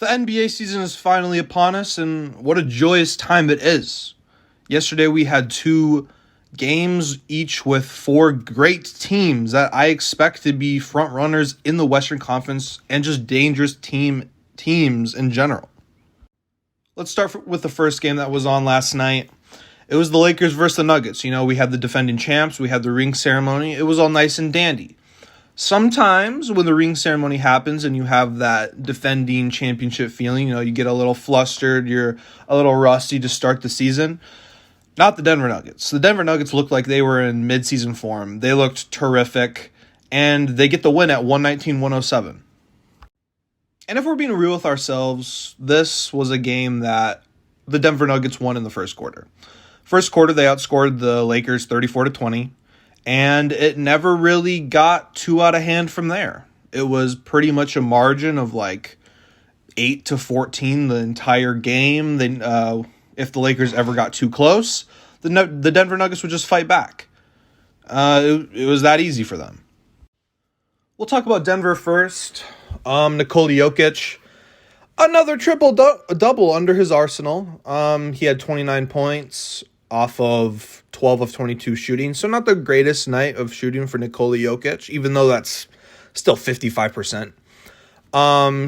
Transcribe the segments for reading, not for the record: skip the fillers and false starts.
The NBA season is finally upon us, and what a joyous time it is. Yesterday, we had two games, each with four great teams that I expect to be front runners in the Western Conference and just dangerous teams in general. Let's start with the first game that was on last night. It was the Lakers versus the Nuggets. We had the defending champs, we had the ring ceremony. It was all nice and dandy. Sometimes when the ring ceremony happens and you have that defending championship feeling, you get a little flustered, you're a little rusty to start the season. Not the Denver Nuggets. The Denver Nuggets looked like they were in midseason form. They looked terrific, and they get the win at 119-107. And if we're being real with ourselves, this was a game that the Denver Nuggets won in the first quarter. First quarter, they outscored the Lakers 34-20. And it never really got too out of hand from there. It was pretty much a margin of like 8-14 the entire game. If the Lakers ever got too close, the Denver Nuggets would just fight back. It was that easy for them. We'll talk about Denver first. Nikola Jokic, another triple-double under his arsenal. He had 29 points off of 12 of 22 shooting. So not the greatest night of shooting for Nikola Jokic, even though that's still 55%.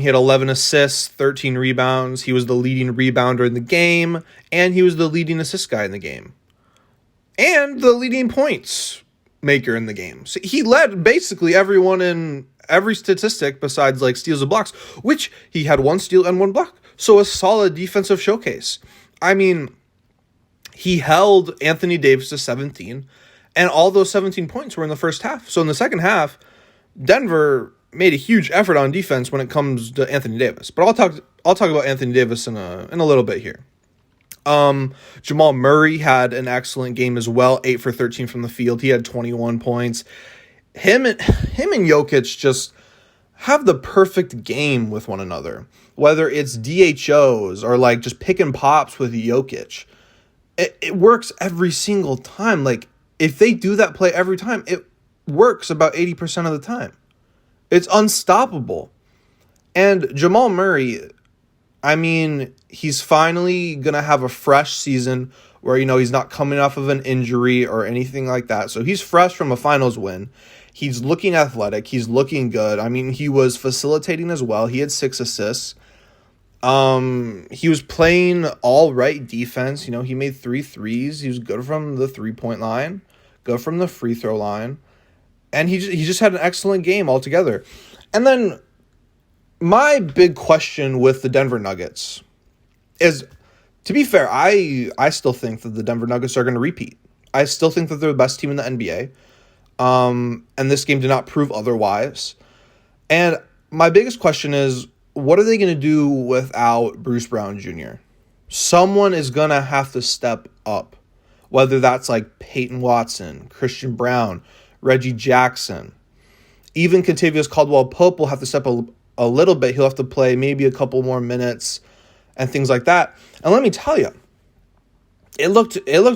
He had 11 assists, 13 rebounds. He was the leading rebounder in the game, and he was the leading assist guy in the game. And the leading points maker in the game. So he led basically everyone in every statistic besides like steals and blocks, which he had one steal and one block. So a solid defensive showcase. I mean, he held Anthony Davis to 17, and all those 17 points were in the first half. So in the second half, Denver made a huge effort on defense when it comes to Anthony Davis. But I'll talk about Anthony Davis in a little bit here. Jamal Murray had an excellent game as well, 8 for 13 from the field. He had 21 points. Him and Jokic just have the perfect game with one another. Whether it's DHOs or like just pick and pops with Jokic. It works every single time. Like, if they do that play every time, it works about 80% of the time. It's unstoppable. And Jamal Murray, I mean, he's finally going to have a fresh season where, he's not coming off of an injury or anything like that. So he's fresh from a finals win. He's looking athletic. He's looking good. I mean, he was facilitating as well. He had 6 assists. He was playing all right defense. He made 3 threes. He was good from the 3-point line, good from the free throw line, and he just had an excellent game altogether. And then my big question with the Denver Nuggets is, to be fair, I still think that the Denver Nuggets are going to repeat. I still think that they're the best team in the NBA. And this game did not prove otherwise. And my biggest question is, what are they going to do without Bruce Brown Jr.? Someone is going to have to step up, whether that's like Peyton Watson, Christian Brown, Reggie Jackson. Even Kentavious Caldwell-Pope will have to step a little bit. He'll have to play maybe a couple more minutes and things like that. And let me tell you, it looked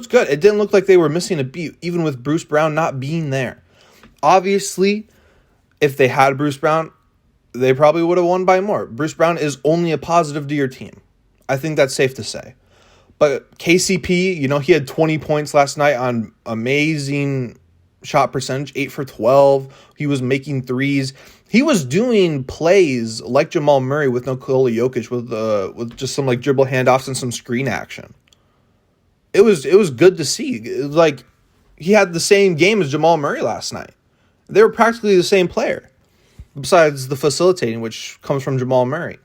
good. It didn't look like they were missing a beat, even with Bruce Brown not being there. Obviously, if they had Bruce Brown, they probably would have won by more. Bruce Brown is only a positive to your team. I think that's safe to say. But KCP, he had 20 points last night on amazing shot percentage, 8 for 12. He was making threes. He was doing plays like Jamal Murray with Nikola Jokic with just some like dribble handoffs and some screen action. It was good to see. It was like he had the same game as Jamal Murray last night. They were practically the same player, besides the facilitating, which comes from Jamal Murray.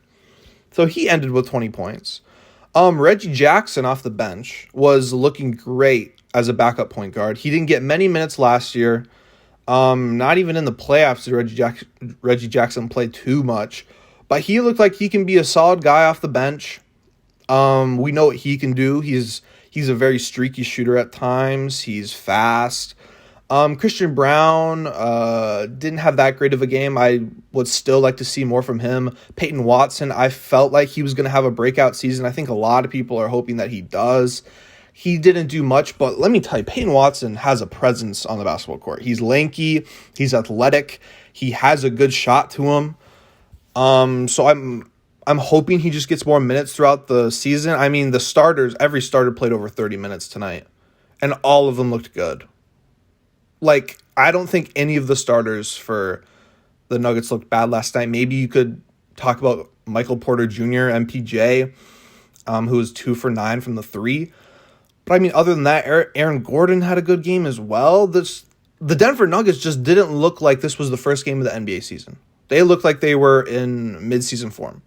So he ended with 20 points. Reggie Jackson off the bench was looking great as a backup point guard. He didn't get many minutes last year. Not even in the playoffs did Reggie Jackson play too much. But he looked like he can be a solid guy off the bench. We know what he can do. He's a very streaky shooter at times. He's fast. Christian Brown didn't have that great of a game. I would still like to see more from him. Peyton Watson, I felt like he was going to have a breakout season. I think a lot of people are hoping that he does. He didn't do much, but let me tell you, Peyton Watson has a presence on the basketball court. He's lanky. He's athletic. He has a good shot to him. So I'm hoping he just gets more minutes throughout the season. I mean, every starter played over 30 minutes tonight, and all of them looked good. Like, I don't think any of the starters for the Nuggets looked bad last night. Maybe you could talk about Michael Porter Jr., MPJ, who was 2 for 9 from the three. But I mean, other than that, Aaron Gordon had a good game as well. The Denver Nuggets just didn't look like this was the first game of the NBA season. They looked like they were in midseason form.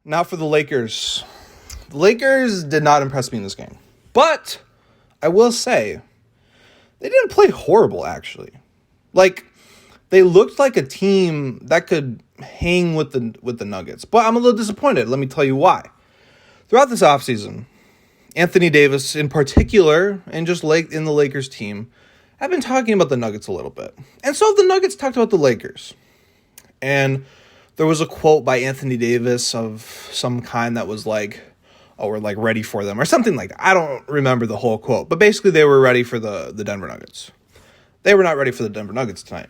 Now for the Lakers. The Lakers did not impress me in this game. But I will say, they didn't play horrible, actually. Like, they looked like a team that could hang with the Nuggets. But I'm a little disappointed. Let me tell you why. Throughout this offseason, Anthony Davis in particular, and just like in the Lakers team, have been talking about the Nuggets a little bit. And so the Nuggets talked about the Lakers. And there was a quote by Anthony Davis of some kind that was like, oh, we're like ready for them or something like that. I don't remember the whole quote, but basically they were ready for the Denver Nuggets. They were not ready for the Denver Nuggets tonight.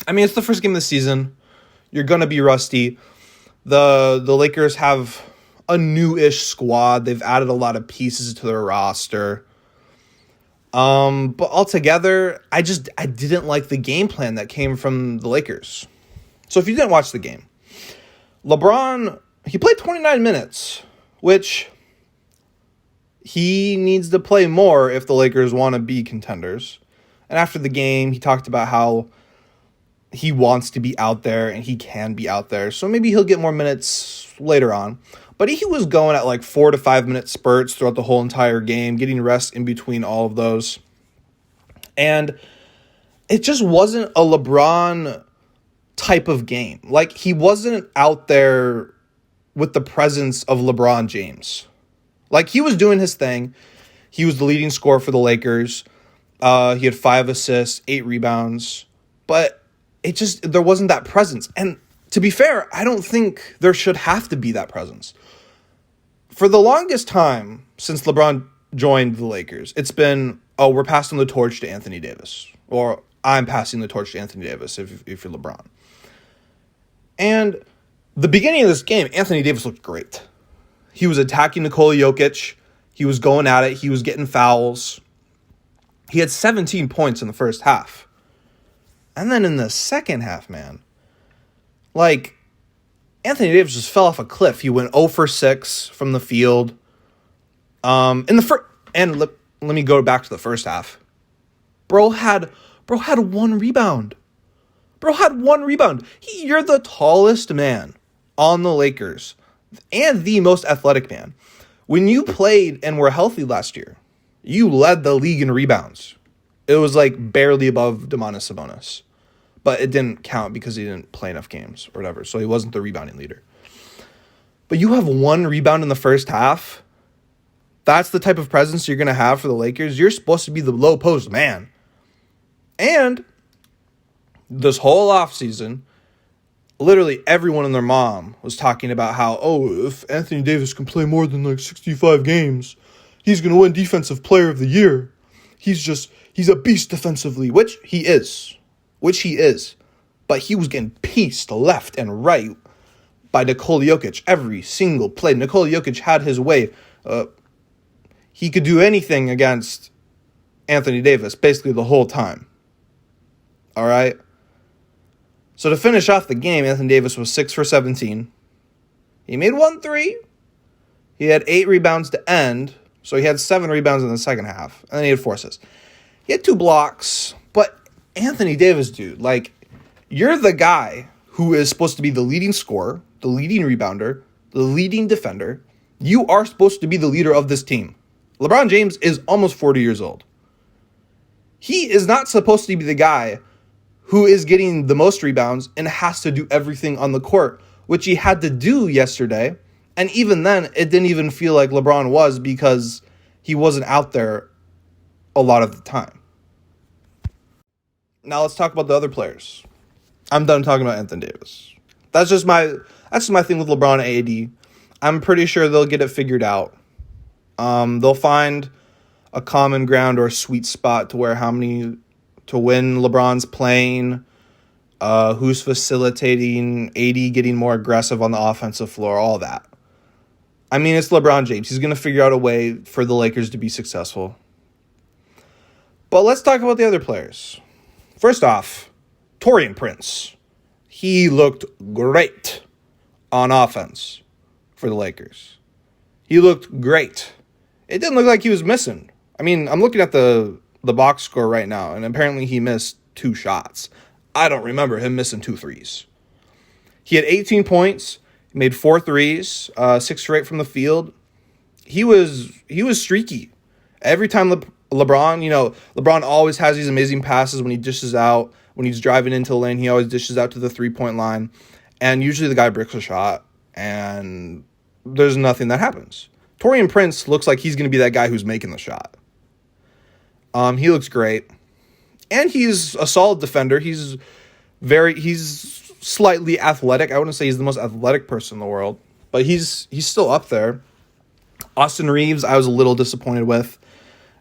I mean, it's the first game of the season. You're going to be rusty. The Lakers have a new-ish squad. They've added a lot of pieces to their roster. But altogether, I didn't like the game plan that came from the Lakers. So if you didn't watch the game, LeBron, he played 29 minutes, which he needs to play more if the Lakers want to be contenders. And after the game, he talked about how he wants to be out there and he can be out there. So maybe he'll get more minutes later on. But he was going at like 4 to 5 minute spurts throughout the whole entire game, getting rest in between all of those. And it just wasn't a LeBron type of game. Like, he wasn't out there with the presence of LeBron James. Like, he was doing his thing. He was the leading scorer for the Lakers. He had 5 assists, 8 rebounds. But there wasn't that presence. And to be fair, I don't think there should have to be that presence. For the longest time since LeBron joined the Lakers, it's been, oh, we're passing the torch to Anthony Davis. Or I'm passing the torch to Anthony Davis if you're LeBron. And the beginning of this game, Anthony Davis looked great. He was attacking Nikola Jokic. He was going at it. He was getting fouls. He had 17 points in the first half. And then in the second half, man, like, Anthony Davis just fell off a cliff. He went 0 for 6 from the field. Let me go back to the first half. Bro had 1 rebound. You're the tallest man on the Lakers and the most athletic man. When you played and were healthy last year, you led the league in rebounds. It was like barely above Domantas Sabonis. But it didn't count because he didn't play enough games or whatever. So he wasn't the rebounding leader. But you have 1 rebound in the first half. That's the type of presence you're going to have for the Lakers. You're supposed to be the low post man. And this whole offseason, literally everyone and their mom was talking about how, oh, if Anthony Davis can play more than like 65 games, he's going to win Defensive Player of the Year. He's a beast defensively, which he is. But he was getting pieced left and right by Nikola Jokic every single play. Nikola Jokic had his way. He could do anything against Anthony Davis basically the whole time. All right? So to finish off the game, Anthony Davis was 6 for 17. He made 1 3. He had 8 rebounds to end. So he had 7 rebounds in the second half. And then he had 4 assists. He had 2 blocks. But Anthony Davis, dude, like, you're the guy who is supposed to be the leading scorer, the leading rebounder, the leading defender. You are supposed to be the leader of this team. LeBron James is almost 40 years old. He is not supposed to be the guy who is getting the most rebounds and has to do everything on the court, which he had to do yesterday. And even then, it didn't even feel like LeBron was because he wasn't out there a lot of the time. Now let's talk about the other players. I'm done talking about Anthony Davis. That's just my thing with LeBron and AD. I'm pretty sure they'll get it figured out. They'll find a common ground or a sweet spot to where to when LeBron's playing, who's facilitating, AD getting more aggressive on the offensive floor, all that. I mean, it's LeBron James. He's going to figure out a way for the Lakers to be successful. But let's talk about the other players. First off, Taurean Prince. He looked great on offense for the Lakers. He looked great. It didn't look like he was missing. I mean, I'm looking at the box score right now, and apparently he missed 2 shots. I don't remember him missing 2 threes. He had 18 points, made 4 threes, 6 straight from the field. He was streaky. Every time LeBron, LeBron always has these amazing passes when he dishes out. When he's driving into the lane, he always dishes out to the 3-point line. And usually the guy bricks a shot, and there's nothing that happens. Taurean Prince looks like he's going to be that guy who's making the shot. He looks great. And he's a solid defender. He's slightly athletic. I wouldn't say he's the most athletic person in the world, but he's still up there. Austin Reeves, I was a little disappointed with.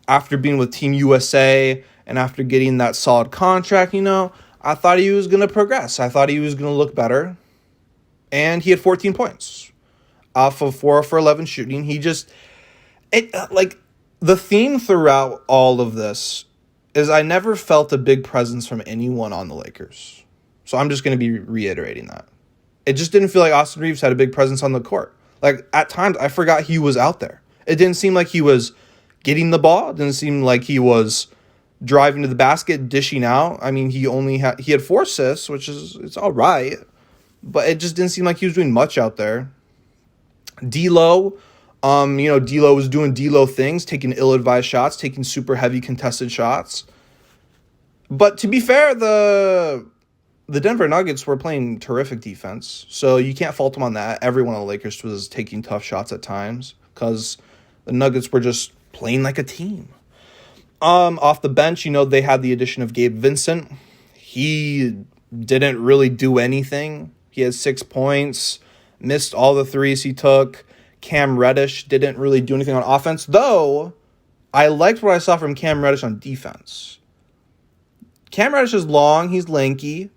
After being with Team USA and after getting that solid contract, I thought he was going to progress. I thought he was going to look better. And he had 14 points off of 4 for 11 shooting. The theme throughout all of this is I never felt a big presence from anyone on the Lakers. So I'm just going to be reiterating that. It just didn't feel like Austin Reeves had a big presence on the court. Like, at times, I forgot he was out there. It didn't seem like he was getting the ball. It didn't seem like he was driving to the basket, dishing out. I mean, he had 4 assists, it's all right. But it just didn't seem like he was doing much out there. D'Lo, D'Lo was doing D'Lo things, taking ill-advised shots, taking super heavy contested shots. But to be fair, the Denver Nuggets were playing terrific defense, so you can't fault them on that. Everyone on the Lakers was taking tough shots at times because the Nuggets were just playing like a team. Off the bench, they had the addition of Gabe Vincent. He didn't really do anything. He had 6 points, missed all the threes he took. Cam Reddish didn't really do anything on offense, though I liked what I saw from Cam Reddish on defense. Cam Reddish is long, he's lanky,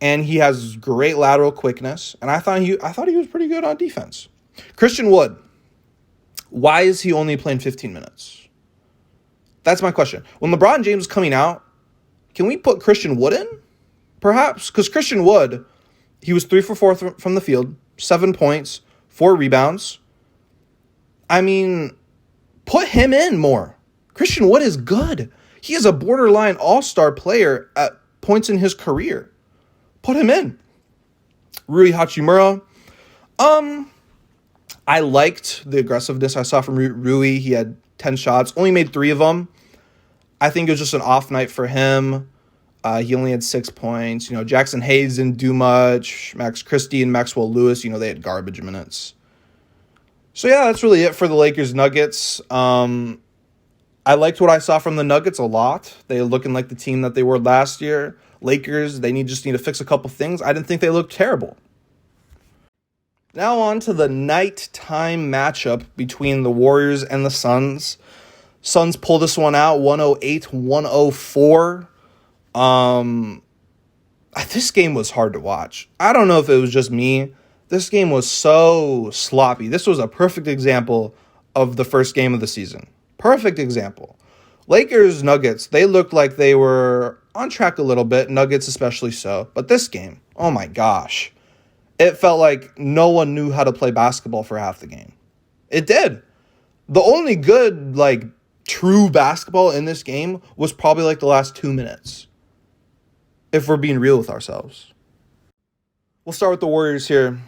and he has great lateral quickness, and I thought he was pretty good on defense. Christian Wood, why is he only playing 15 minutes? That's my question. When LeBron James is coming out, can we put Christian Wood in? Perhaps, because Christian Wood, he was 3 for 4 from the field, 7 points, 4 rebounds. I mean, put him in more. Christian Wood is good. He is a borderline all-star player at points in his career. Put him in. Rui Hachimura. I liked the aggressiveness I saw from Rui. He had 10 shots, only made 3 of them. I think it was just an off night for him. He only had 6 points. Jackson Hayes didn't do much. Max Christie and Maxwell Lewis, they had garbage minutes. So yeah, that's really it for the Lakers Nuggets. I liked what I saw from the Nuggets a lot. They're looking like the team that they were last year. Lakers, they just need to fix a couple things. I didn't think they looked terrible. Now on to the nighttime matchup between the Warriors and the Suns. Suns pulled this one out, 108-104. This game was hard to watch. I don't know if it was just me. This game was so sloppy. This was a perfect example of the first game of the season. Perfect example. Lakers, Nuggets, they looked like they were on track a little bit, Nuggets especially so. But this game, oh my gosh. It felt like no one knew how to play basketball for half the game. It did. The only good, true basketball in this game was probably the last 2 minutes. If we're being real with ourselves. We'll start with the Warriors here.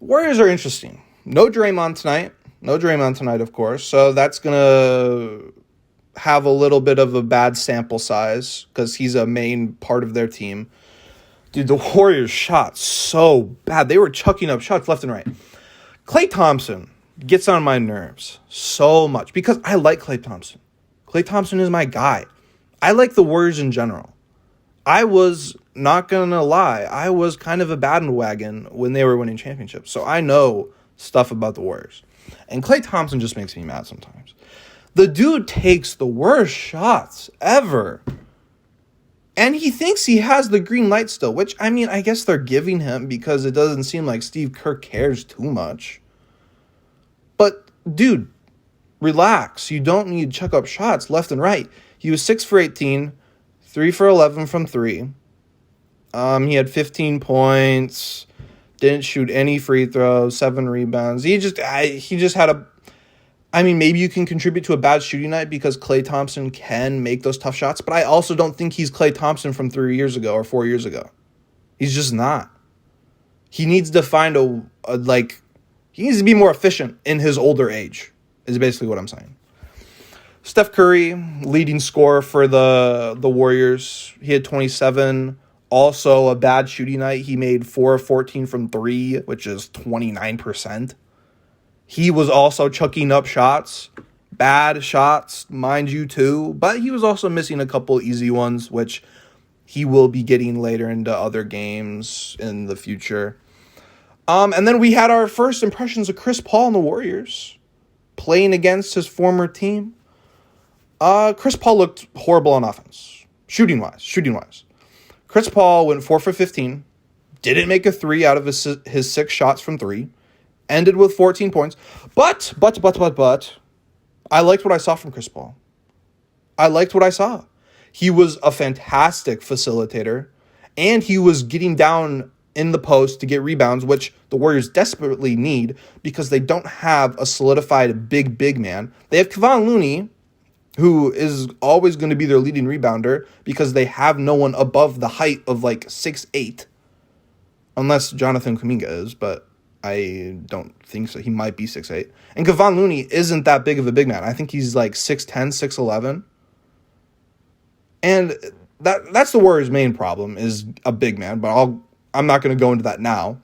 Warriors are interesting. No Draymond tonight. No Draymond tonight, of course. So that's going to have a little bit of a bad sample size because he's a main part of their team. Dude, the Warriors shot so bad. They were chucking up shots left and right. Klay Thompson gets on my nerves so much because I like Klay Thompson. Klay Thompson is my guy. I like the Warriors in general. I was not going to lie. I was kind of a bandwagon when they were winning championships. So I know stuff about the Warriors. And Klay Thompson just makes me mad sometimes. The dude takes the worst shots ever. And he thinks he has the green light still, which, I mean, I guess they're giving him because it doesn't seem like Steve Kerr cares too much. But, dude, relax. You don't need to chuck up shots left and right. He was 6 for 18, 3 for 11 from 3. He had 15 points, didn't shoot any free throws, 7 rebounds. He just had a... I mean, maybe you can contribute to a bad shooting night because Klay Thompson can make those tough shots, but I also don't think he's Klay Thompson from 3 years ago or 4 years ago. He's just not. He needs to find he needs to be more efficient in his older age, is basically what I'm saying. Steph Curry, leading scorer for the Warriors. He had 27. Also, a bad shooting night. He made 4 of 14 from 3, which is 29%. He was also chucking up shots, bad shots, mind you, too. But he was also missing a couple easy ones, which he will be getting later into other games in the future. And then we had our first impressions of Chris Paul and the Warriors playing against his former team. Chris Paul looked horrible on offense, shooting-wise. Chris Paul went 4 for 15, didn't make a 3 out of his 6 shots from 3. Ended with 14 points. But, I liked what I saw from Chris Paul. I liked what I saw. He was a fantastic facilitator, and he was getting down in the post to get rebounds, which the Warriors desperately need because they don't have a solidified big man. They have Kevon Looney, who is always going to be their leading rebounder because they have no one above the height of 6'8", unless Jonathan Kuminga is, but I don't think so. He might be 6'8". And Kevon Looney isn't that big of a big man. I think he's 6'10", 6'11". And that's the Warriors' main problem is a big man, but I'm not going to go into that now.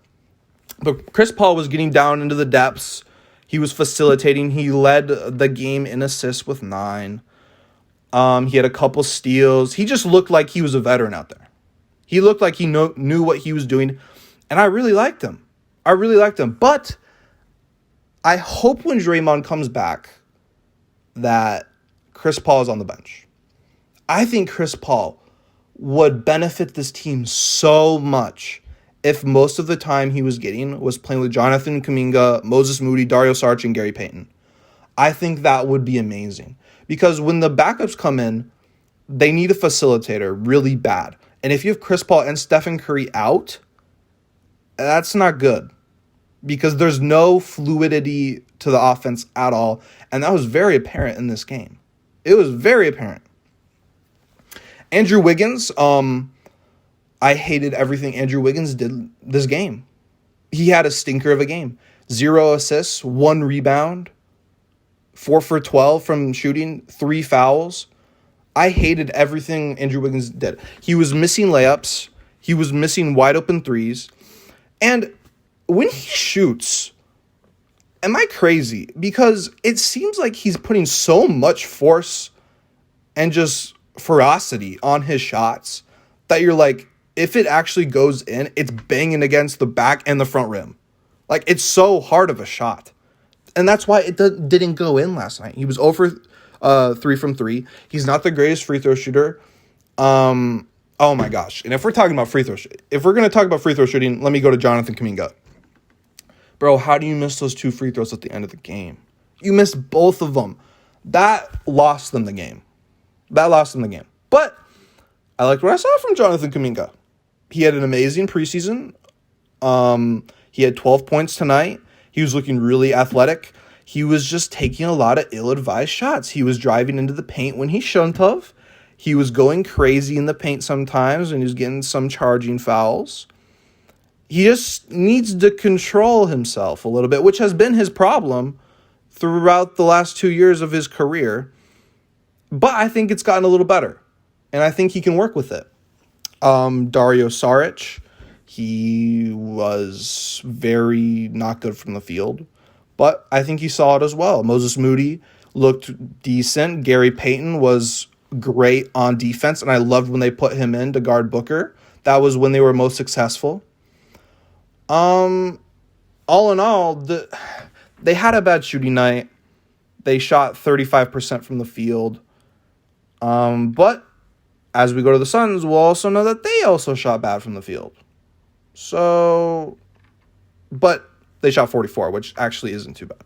But Chris Paul was getting down into the depths. He was facilitating. He led the game in assists with 9. He had a couple steals. He just looked like he was a veteran out there. He looked like he knew what he was doing, and I really liked him. But I hope when Draymond comes back that Chris Paul is on the bench. I think Chris Paul would benefit this team so much if most of the time he was getting was playing with Jonathan Kuminga, Moses Moody, Dario Saric, and Gary Payton. I think that would be amazing. Because when the backups come in, they need a facilitator really bad. And if you have Chris Paul and Stephen Curry out, that's not good. Because there's no fluidity to the offense at all. And that was very apparent in this game. It was very apparent. Andrew Wiggins, I hated everything Andrew Wiggins did this game. He had a stinker of a game. 0 assists, 1 rebound, 4 for 12 from shooting, 3 fouls. I hated everything Andrew Wiggins did. He was missing layups. He was missing wide open threes. And when he shoots, am I crazy? Because it seems like he's putting so much force and just ferocity on his shots that you're like, if it actually goes in, it's banging against the back and the front rim. It's so hard of a shot. And that's why it didn't go in last night. He was over 3 from 3. He's not the greatest free throw shooter. Oh my gosh. And if we're talking about if we're going to talk about free throw shooting, let me go to Jonathan Kuminga. Bro, how do you miss those 2 free throws at the end of the game? You missed both of them. That lost them the game. But I liked what I saw from Jonathan Kuminga. He had an amazing preseason. He had 12 points tonight. He was looking really athletic. He was just taking a lot of ill-advised shots. He was driving into the paint when he shouldn't have. He was going crazy in the paint sometimes, and he was getting some charging fouls. He just needs to control himself a little bit, which has been his problem throughout the last 2 years of his career. But I think it's gotten a little better, and I think he can work with it. Dario Saric, he was very not good from the field, but I think he saw it as well. Moses Moody looked decent. Gary Payton was great on defense, and I loved when they put him in to guard Booker. That was when they were most successful. All in all, they had a bad shooting night. They shot 35% from the field. But as we go to the Suns, we'll also know that they also shot bad from the field. So, but they shot 44, which actually isn't too bad.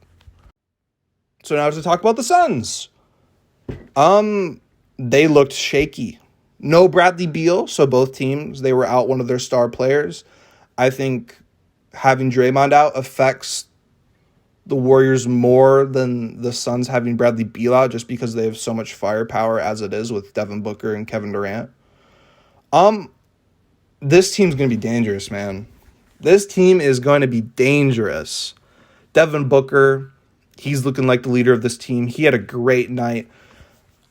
So now to talk about the Suns. They looked shaky. No Bradley Beal, so both teams, they were out one of their star players. I think having Draymond out affects the Warriors more than the Suns having Bradley Beal out, just because they have so much firepower as it is with Devin Booker and Kevin Durant. This team's going to be dangerous, man. This team is going to be dangerous. Devin Booker, he's looking like the leader of this team. He had a great night.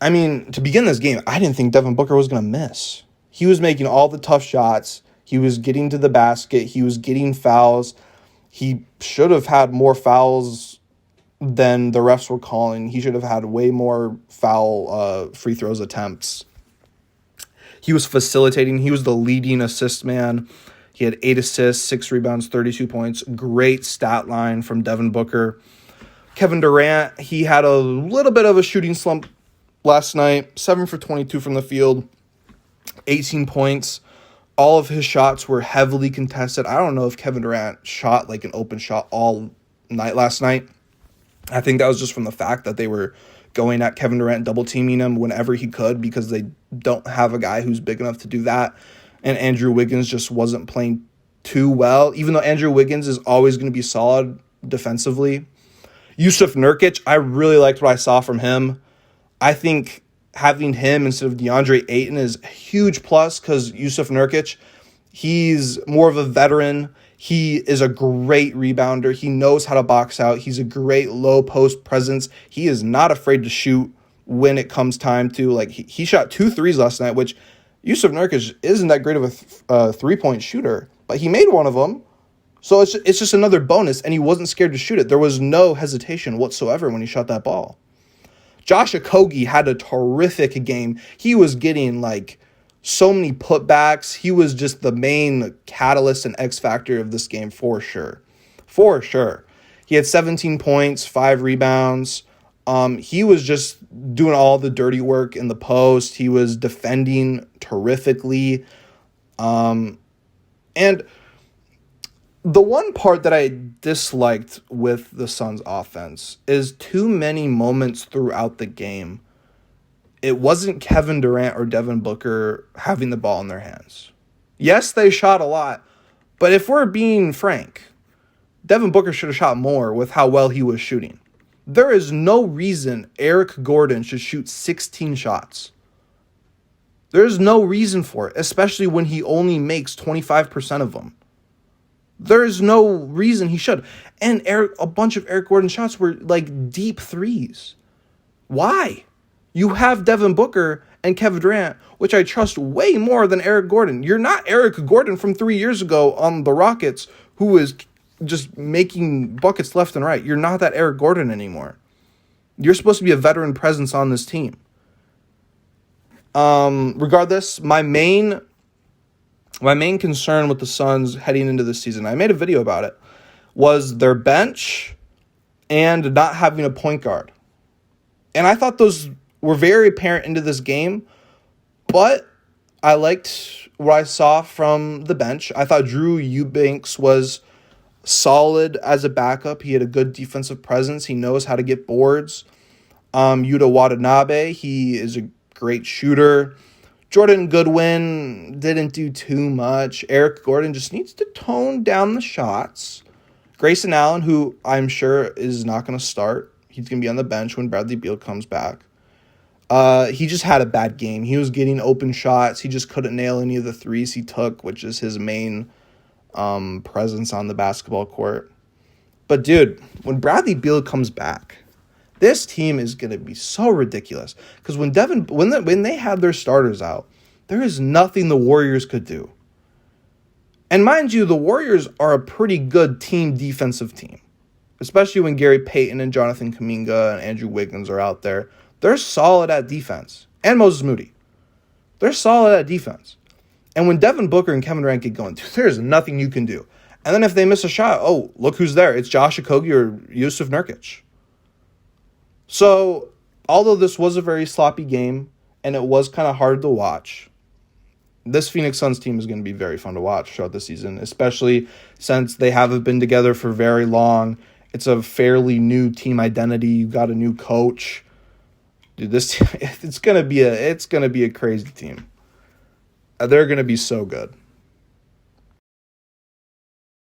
I mean, to begin this game, I didn't think Devin Booker was going to miss. He was making all the tough shots. He was getting to the basket. He was getting fouls. He should have had more fouls than the refs were calling. He should have had way more foul free throws attempts. He was facilitating. He was the leading assist man. He had 8 assists, 6 rebounds, 32 points. Great stat line from Devin Booker. Kevin Durant, he had a little bit of a shooting slump last night. 7 for 22 from the field, 18 points. All of his shots were heavily contested. I don't know if Kevin Durant shot like an open shot all night last night. I think that was just from the fact that they were going at Kevin Durant, double teaming him whenever he could, because they don't have a guy who's big enough to do that. And Andrew Wiggins just wasn't playing too well, even though Andrew Wiggins is always going to be solid defensively. Jusuf Nurkic, I really liked what I saw from him. I think having him instead of DeAndre Ayton is a huge plus, because Jusuf Nurkic, he's more of a veteran. He is a great rebounder. He knows how to box out. He's a great low post presence. He is not afraid to shoot when it comes time to. Like, he shot 2 threes last night, which Jusuf Nurkic isn't that great of a three-point shooter, but he made one of them. So it's just another bonus, and he wasn't scared to shoot it. There was no hesitation whatsoever when he shot that ball. Josh Okogie had a terrific game. He was getting, like, so many putbacks. He was just the main catalyst and X factor of this game for sure. For sure. He had 17 points, 5 rebounds. He was just doing all the dirty work in the post. He was defending terrifically. And the one part that I disliked with the Suns offense is too many moments throughout the game. It wasn't Kevin Durant or Devin Booker having the ball in their hands. Yes, they shot a lot, but if we're being frank, Devin Booker should have shot more with how well he was shooting. There is no reason Eric Gordon should shoot 16 shots. There's no reason for it, especially when he only makes 25% of them. There is no reason he should. And a bunch of Eric Gordon shots were like deep threes. Why? You have Devin Booker and Kevin Durant, which I trust way more than Eric Gordon. You're not Eric Gordon from 3 years ago on the Rockets, who is just making buckets left and right. You're not that Eric Gordon anymore. You're supposed to be a veteran presence on this team. Regardless, my main concern with the Suns heading into this season, I made a video about it, was their bench and not having a point guard. And I thought those were very apparent into this game, but I liked what I saw from the bench. I thought Drew Eubanks was solid as a backup. He had a good defensive presence. He knows how to get boards. Yuta Watanabe, he is a great shooter. Jordan Goodwin didn't do too much. Eric Gordon just needs to tone down the shots. Grayson Allen, who I'm sure is not going to start. He's going to be on the bench when Bradley Beal comes back. He just had a bad game. He was getting open shots. He just couldn't nail any of the threes he took, which is his main presence on the basketball court. But, dude, when Bradley Beal comes back, this team is going to be so ridiculous. Because when they had their starters out, there is nothing the Warriors could do. And mind you, the Warriors are a pretty good defensive team. Especially when Gary Payton and Jonathan Kuminga and Andrew Wiggins are out there. They're solid at defense. And Moses Moody. They're solid at defense. And when Devin Booker and Kevin Durant get going, there's nothing you can do. And then if they miss a shot, oh, look who's there. It's Josh Okogie or Jusuf Nurkic. So, although this was a very sloppy game, and it was kind of hard to watch. This Phoenix Suns team is going to be very fun to watch throughout the season, especially since they haven't been together for very long. It's a fairly new team identity. You got a new coach. Dude, it's gonna be a crazy team. They're gonna be so good.